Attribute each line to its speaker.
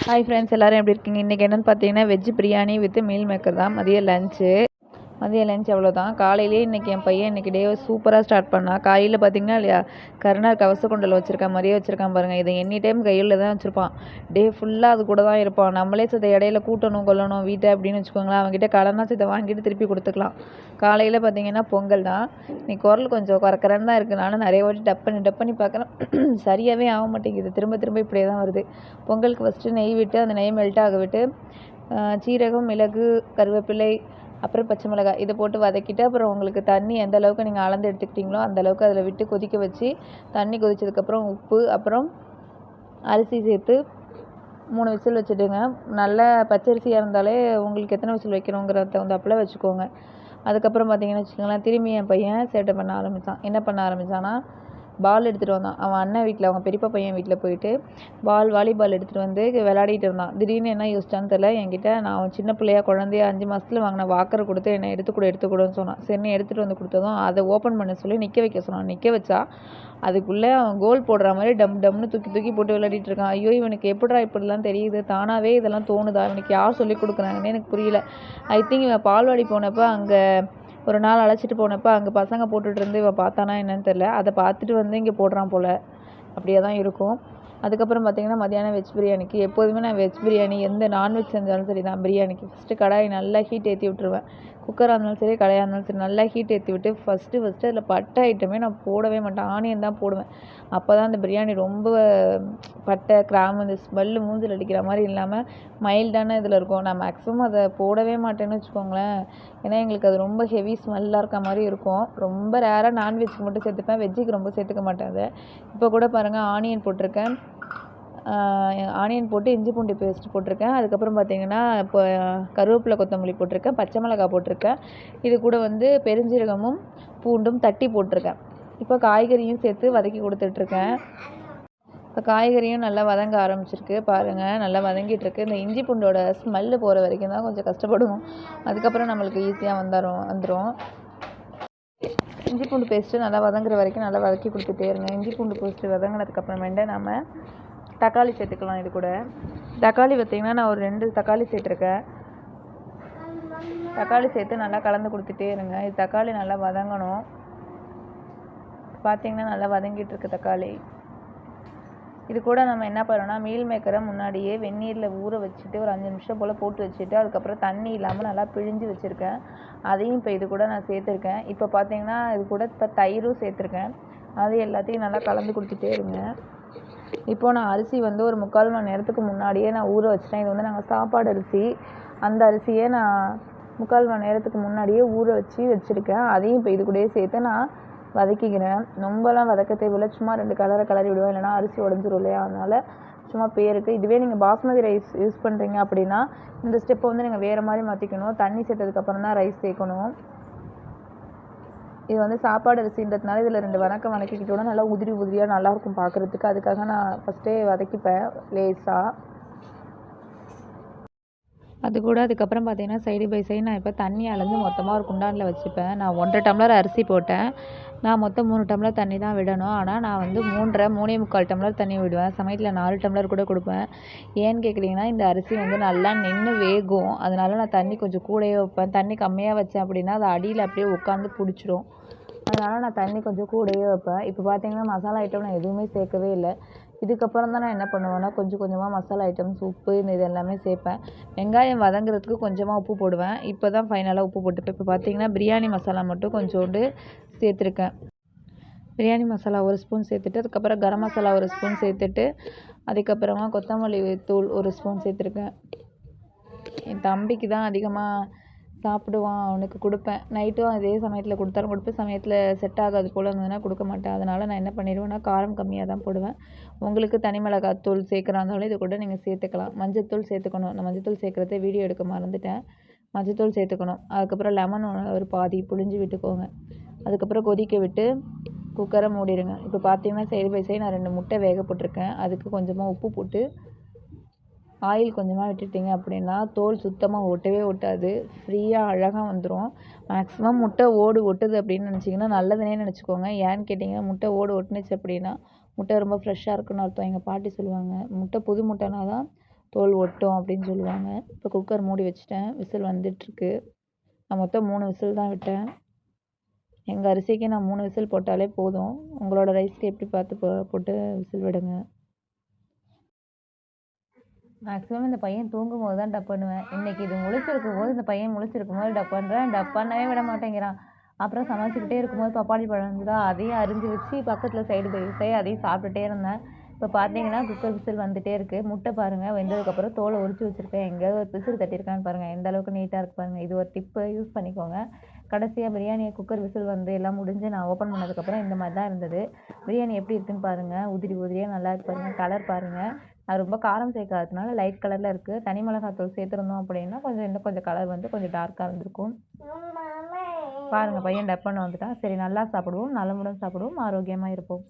Speaker 1: Hi friends, எல்லோரும் எப்படி இருக்கீங்க? இன்றைக்கி என்னென்னு பார்த்தீங்கன்னா veg biryani with meal maker தான் மதியம் லஞ்ச் அவ்வளோதான். காலையிலேயே இன்றைக்கி என் பையன் இன்றைக்கி டே சூப்பராக ஸ்டார்ட் பண்ணான். காலையில் பார்த்தீங்கன்னா இல்லையா கருணார் கவச குண்டல் வச்சுருக்கான், மாதிரியே வச்சுருக்கான் பாருங்கள். இதை எனி டைம் கையில் தான் வச்சுருப்பான். டே ஃபுல்லாக அது கூட தான் இருப்பான். நம்மளே சித்த இடையில கூட்டணும் கொல்லணும் வீட்டை அப்படின்னு வச்சுக்கோங்களேன். அவங்ககிட்ட கடனா சித்த வாங்கிட்டு திருப்பி கொடுத்துக்கலாம். காலையில் பார்த்தீங்கன்னா பொங்கல் தான். இன்னைக்கு குரல் கொஞ்சம் கறக்கறன்னு தான் இருக்குது. நானும் நிறைய வாட்டி டப் பண்ணி பார்க்குறேன், சரியாகவே ஆக மாட்டேங்குது. திரும்ப இப்படியே தான் வருது. பொங்கலுக்கு ஃபஸ்ட்டு நெய் விட்டு அந்த நெய் மெல்ட் ஆக விட்டு சீரகம், மிளகு, கருவேப்பிலை, அப்புறம் பச்சை மிளகாய் இதை போட்டு வதக்கிட்டு, அப்புறம் உங்களுக்கு தண்ணி எந்த அளவுக்கு நீங்கள் அளந்து எடுத்துக்கிட்டிங்களோ அந்த அளவுக்கு அதில் விட்டு கொதிக்க வச்சு, தண்ணி கொதிச்சதுக்கப்புறம் உப்பு, அப்புறம் அரிசி சேர்த்து 3 விசில் வச்சுடுங்க. நல்ல பச்சரிசியாக இருந்தாலே உங்களுக்கு எத்தனை விசில் வைக்கணுங்கிறத தகுந்தாப்பில் வச்சுக்கோங்க. அதுக்கப்புறம் பார்த்தீங்கன்னு வச்சுக்கோங்களேன், திரும்பி என் பையன் சேட்டை பண்ண ஆரம்பித்தான். என்ன பண்ண ஆரம்பித்தான்னா, பால் எடுத்துகிட்டு வந்தான். அவன் அண்ணன் வீட்டில், அவங்க பெரியப்பா பையன் வீட்டில் போயிட்டு வாலிபால் எடுத்துகிட்டு வந்து விளையாடிட்டு இருந்தான். திடீர்னு என்ன யோசிச்சான்னு தெரியல, என்கிட்ட நான் சின்ன பிள்ளையா குழந்தையா 5 மாதத்தில் வாங்கின வாக்கரை கொடுத்து என்னை எடுத்துக்கூடன்னு சொன்னான். சரின்னு எடுத்துகிட்டு வந்து கொடுத்ததும் அதை ஓப்பன் பண்ண சொல்லி நிற்க வைக்க சொன்னான். நிற்க வச்சா அதுக்குள்ளே அவன் கோல் போடுற மாதிரி டம்னு தூக்கி போட்டு விளையாடிட்டு இருக்கான். ஐயோ, இவனுக்கு எப்படிடா இப்படிலாம் தெரியுது, தானாகவே இதெல்லாம் தோணுதா, இவனுக்கு யார் சொல்லி கொடுக்குறாங்கன்னு எனக்கு புரியல. ஐ திங்க் இவன் பால்வாடி போனப்போ அங்கே ஒரு நாள் அழைச்சிட்டு போனப்போ அங்கே பசங்க போட்டுட்டு இருந்து இவன் பார்த்தானா என்னன்னு தெரில. அதை பார்த்துட்டு வந்து இங்கே போடுறான் போல். அப்படியே தான் இருக்கும். அதுக்கப்புறம் பார்த்திங்கன்னா மதியானம் வெஜ் பிரியாணிக்கு எப்போதுமே நான் வெஜ் பிரியாணி எந்த நான்வெஜ் செஞ்சாலும் சரி தான், பிரியாணிக்கு ஃபஸ்ட்டு கடாய் நல்லா ஹீட் ஏற்றி விட்டுருவேன். குக்கராக இருந்தாலும் சரி கடாயாக இருந்தாலும் சரி நல்லா ஹீட் ஏற்றி விட்டு ஃபஸ்ட்டு அதில் பட்டை ஐட்டமே நான் போடவே மாட்டேன், ஆனியன் தான் போடுவேன். அப்போ தான் அந்த பிரியாணி ரொம்ப பட்டை கிராம்பு இந்த ஸ்மெல்லு மூஞ்சில் அடிக்கிற மாதிரி இல்லாமல் மைல்டான இதில் இருக்கும். நான் மேக்ஸிமம் அதை போடவே மாட்டேன்னு வச்சுக்கோங்களேன். ஏன்னா எங்களுக்கு அது ரொம்ப ஹெவி ஸ்மெல்லாக இருக்க மாதிரி இருக்கும். ரொம்ப ரேராக நான்வெஜ்க்கு மட்டும் சேர்த்துப்பேன், வெஜ்ஜுக்கு ரொம்ப சேர்த்துக்க மாட்டேன். அதை இப்போ கூட பாருங்கள் ஆனியன் போட்டிருக்கேன், ஆனியன் போட்டு இஞ்சி பூண்டு பேஸ்ட் போட்டிருக்கேன். அதுக்கப்புறம் பார்த்திங்கன்னா இப்போ கருவேப்பிலை கொத்தமல்லி போட்டிருக்கேன், பச்சை மிளகாய் போட்டிருக்கேன். இது கூட வந்து பெருஞ்சீரகமும் பூண்டும் தட்டி போட்டிருக்கேன். இப்போ காய்கறியும் சேர்த்து வதக்கி கொடுத்துட்ருக்கேன். இப்போ காய்கறியும் நல்லா வதங்க ஆரம்பிச்சிருக்கு பாருங்கள், நல்லா வதங்கிட்டுருக்கு. இந்த இஞ்சி பூண்டோட ஸ்மெல்லு போகிற வரைக்கும் தான் கொஞ்சம் கஷ்டப்படுவோம். அதுக்கப்புறம் நம்மளுக்கு ஈஸியாக வந்துடும். இஞ்சி பூண்டு பேஸ்ட்டு நல்லா வதங்குற வரைக்கும் நல்லா வதக்கி கொடுத்துட்டே இருங்க. இஞ்சி பூண்டு பேஸ்ட்டு வதங்கினதுக்கப்புறமேட்டு நம்ம தக்காளி சேர்த்துக்கலாம். இது கூட தக்காளி பார்த்திங்கன்னா நான் ஒரு 2 தக்காளி சேர்த்துருக்கேன். தக்காளி சேர்த்து நல்லா கலந்து கொடுத்துட்டே இருங்க. இது தக்காளி நல்லா வதங்கணும். பார்த்திங்கன்னா நல்லா வதங்கிட்டுருக்கு தக்காளி. இது கூட நம்ம என்ன பண்ணோம்னா மீல் மேக்கரை முன்னாடியே வெந்நீரில் ஊற வச்சுட்டு ஒரு 5 நிமிஷம் போல் போட்டு வச்சுட்டு அதுக்கப்புறம் தண்ணி இல்லாமல் நல்லா பிழிஞ்சு வச்சுருக்கேன். அதையும் இப்போ இது கூட நான் சேர்த்துருக்கேன். இப்போ பார்த்திங்கன்னா இது கூட இப்போ தயிரும் சேர்த்துருக்கேன். அது எல்லாத்தையும் நல்லா கலந்து கொடுத்துட்டே இருங்க. இப்போது நான் அரிசி வந்து ஒரு 3/4 மணி நேரத்துக்கு முன்னாடியே நான் ஊற வச்சிட்டேன். இது வந்து நாங்கள் சாப்பாடு அரிசி, அந்த அரிசியை நான் 3/4 மணி நேரத்துக்கு முன்னாடியே ஊற வச்சுருக்கேன். அதையும் இப்போ இது கூடயே சேர்த்து நான் வதக்கிக்கிறேன். ரொம்பலாம் வதக்க தேவையில்லை, சும்மா 2 கலரி விடுவேன், இல்லைனா அரிசி உடஞ்சிரும் இல்லையா, அதனால் சும்மா பேருக்கு. இதுவே நீங்கள் பாஸ்மதி ரைஸ் யூஸ் பண்ணுறீங்க அப்படின்னா இந்த ஸ்டெப்பை வந்து நீங்கள் வேறு மாதிரி மாற்றிக்கணும். தண்ணி சேர்த்ததுக்கப்புறம் தான் ரைஸ் சேர்க்கணும். இது வந்து சாப்பாடு அரிசின்றதுனால இதில் 2 வதக்கிக்கிட்டோன்னா நல்லா உதிரியாக நல்லாயிருக்கும் பார்க்குறதுக்கு. அதுக்காக நான் ஃபஸ்ட்டே வதக்கிப்பேன் லேஸாக. அது கூட அதுக்கப்புறம் பார்த்தீங்கன்னா சைடு பை சைடு நான் இப்போ தண்ணி அளந்து மொத்தமாக ஒரு குண்டானில் வச்சுப்பேன். நான் 1.5 டம்ளர் அரிசி போட்டேன். நான் மொத்தம் 3 டம்ளர் தண்ணி தான் விடணும். ஆனால் நான் வந்து 3.5 டம்ளர் தண்ணி விடுவேன். சமயத்தில் 4 டம்ளர் கூட கொடுப்பேன். ஏன்னு கேட்குறீங்கன்னா இந்த அரிசி வந்து நல்லா நின்று வேகும். அதனால நான் தண்ணி கொஞ்சம் கூடவே வைப்பேன். தண்ணி கம்மியாக வச்சேன் அப்படின்னா அது அடியில் அப்படியே உட்காந்து பிடிச்சிரும். அதனால் நான் தண்ணி கொஞ்சம் கூடவே வைப்பேன். இப்போ பார்த்தீங்கன்னா மசாலா ஐட்டம் நான் எதுவுமே சேர்க்கவே இல்லை. இதுக்கப்புறம் தான் நான் என்ன பண்ணுவேன்னா கொஞ்சமாக மசாலா ஐட்டம்ஸ், உப்பு இது எல்லாமே சேர்ப்பேன். வெங்காயம் வதங்குறதுக்கு கொஞ்சமாக உப்பு போடுவேன். இப்போ தான் ஃபைனலாக உப்பு போட்டுப்பேன். இப்போ பார்த்தீங்கன்னா பிரியாணி மசாலா மட்டும் கொஞ்சோண்டு சேர்த்துருக்கேன். பிரியாணி மசாலா 1 ஸ்பூன் சேர்த்துட்டு அதுக்கப்புறம் கரம் மசாலா 1 ஸ்பூன் சேர்த்துட்டு அதுக்கப்புறமா கொத்தமல்லி தூள் 1 ஸ்பூன் சேர்த்துருக்கேன். என் தம்பிக்கு தான் அதிகமாக சாப்பிடுவான், அவனுக்கு கொடுப்பேன். நைட்டும் அதே சமயத்தில் கொடுத்தாலும் கொடுப்பேன். சமயத்தில் செட் ஆகாது போல் இருந்ததுன்னா கொடுக்க மாட்டேன். அதனால் நான் என்ன பண்ணிடுவேன்னா காரம் கம்மியாக தான் போடுவேன். உங்களுக்கு தனி மிளகாத்தூள் சேர்க்குறா இருந்தாலும் இது கூட நீங்கள் சேர்த்துக்கலாம். மஞ்சத்தூள் சேர்த்துக்கணும். நான் மஞ்சத்தூள் சேர்க்குறத வீடியோ எடுக்க மறந்துட்டேன். மஞ்சத்தூள் சேர்த்துக்கணும். அதுக்கப்புறம் லெமன் ஒரு பாதி புழிஞ்சு விட்டுக்கோங்க. அதுக்கப்புறம் கொதிக்க விட்டு குக்கரை மூடிடுங்க. இப்போ பார்த்தீங்கன்னா சைடு பை சைடு நான் 2 முட்டை வேக போட்டிருக்கேன். அதுக்கு கொஞ்சமாக உப்பு போட்டு ஆயில் கொஞ்சமாக விட்டுட்டிங்க அப்படின்னா தோல் சுத்தமாக ஒட்டாது, ஃப்ரீயாக அழகாக வந்துடும். மேக்ஸிமம் முட்டை ஒட்டுது அப்படின்னு நினச்சிங்கன்னா நல்லதுனே நினச்சிக்கோங்க. ஏன்னு கேட்டிங்கன்னா முட்டை ஒட்டுனுச்சு அப்படின்னா முட்டை ரொம்ப ஃப்ரெஷ்ஷாக இருக்குன்னு அர்த்தம். எங்கள் பாட்டி சொல்லுவாங்க, முட்டை புது முட்டைனா தான் தோல் ஒட்டும் அப்படின்னு சொல்லுவாங்க. இப்போ குக்கர் மூடி வச்சுட்டேன். விசில் வந்துட்டுருக்கு. நான் மொத்தம் 3 விசில் தான் விட்டேன். எங்கள் அரிசிக்கு நான் 3 விசில் போட்டாலே போதும். உங்களோட ரைஸ்க்கு எப்படி பார்த்து போட்டு விசில் விடுங்க. மேக்ஸிமம் இந்த பையன் தூங்கும்போது தான் டப் பண்ணுவேன். இன்னைக்கு இது முழிச்சிருக்கும்போது இந்த பையன் முழிச்சிருக்கும்போது டப் பண்ணுறேன். டப் பண்ணவே விட மாட்டேங்கிறான். அப்புறம் சமைச்சிக்கிட்டே இருக்கும்போது பப்பாளி பழம் இருந்ததா அதையும் அரிஞ்சு வச்சு பக்கத்தில் சைடு பை சைடு அதையும் சாப்பிட்டுட்டே இருந்தேன். இப்போ பார்த்தீங்கன்னா குக்கர் விசில் வந்துட்டே இருக்குது. முட்டை பாருங்கள் வெந்ததுக்கப்புறம் தோலை உரிச்சு வச்சுருக்கேன். எங்கேயாவது ஒரு பிசிறு தட்டியிருக்கான்னு பாருங்கள். எந்த அளவுக்கு நீட்டாக இருக்கு பாருங்கள். இது ஒரு டிப்பு யூஸ் பண்ணிக்கோங்க. கடைசியாக பிரியாணியை குக்கர் விசில் வந்து எல்லாம் முடிஞ்சு நான் ஓப்பன் பண்ணதுக்கப்புறம் இந்த மாதிரி தான் இருந்தது. பிரியாணி எப்படி இருக்குன்னு பாருங்கள். உதிரி உதிரியாக நல்லா இருக்கு பாருங்கள். கலர் பாருங்கள். அது ரொம்ப காரம் சேர்க்காததுனால லைட் கலரில் இருக்குது. தனி மிளகாத்தூள் சேர்த்துருந்தோம் அப்படின்னா இன்னும் கொஞ்சம் கலர் வந்து கொஞ்சம் டார்க்காக இருந்திருக்கும். பாருங்கள் பையன் டப் பண்ண வந்துட்டான். சரி நல்லா சாப்பிடுவோம், நலமுடன் சாப்பிடுவோம், ஆரோக்கியமாக இருப்போம்.